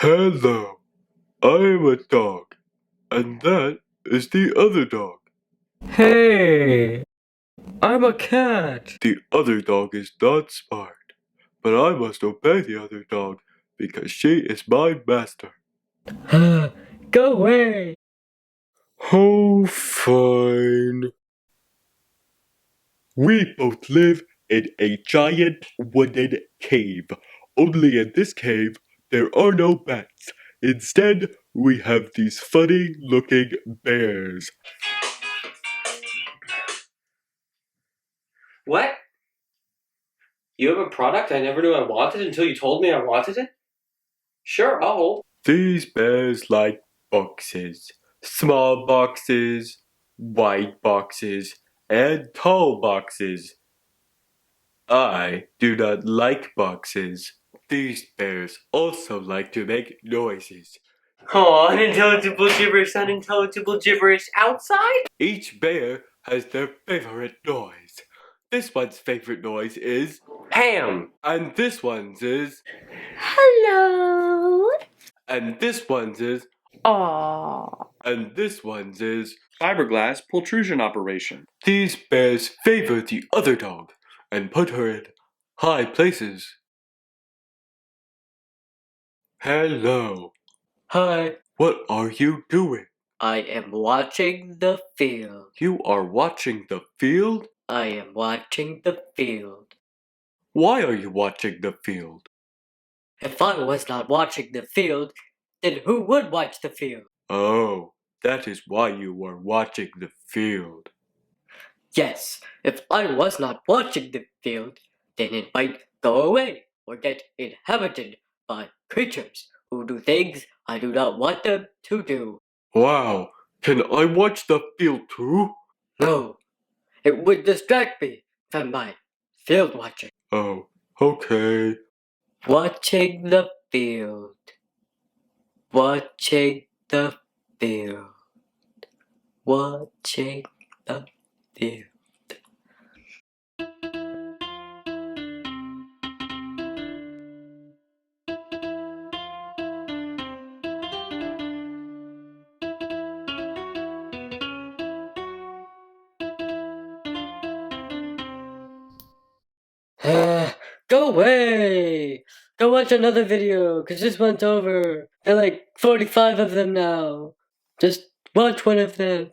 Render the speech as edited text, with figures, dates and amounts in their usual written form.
Hello, I'm a dog, and that is the other dog. Hey, I'm a cat. The other dog is not smart, but I must obey the other dog because she is my master. Go away. Oh, fine. We both live in a giant wooden cave. Only in this cave, there are no bats. Instead, we have these funny looking bears. What? You have a product I never knew I wanted until you told me I wanted it? Sure, I'll hold. These bears like boxes. Small boxes, white boxes, and tall boxes. I do not like boxes. These bears also like to make noises. Aw, unintelligible gibberish, unintelligible gibberish outside? Each bear has their favorite noise. This one's favorite noise is Ham! and this one's is Hello. and this one's is Aww. and this one's is. Fiberglass pultrusion operation. These bears favor the other dog and put her in high places. Hello, Hi. what are you doing? I am watching the field. You are watching the field? I am watching the field. Why are you watching the field? If I was not watching the field, then who would watch the field? Oh, that is why you are watching the field. Yes, if I was not watching the field, then it might go away or get inhabited by creatures who do things I do not want them to do. Wow, can I watch the field too? No, it would distract me from my field watching. Oh, okay. Watching the field. Watching the field. Watching the field. Go away! Go watch another video, cause this one's over. There are like 45 of them now. Just watch one of them.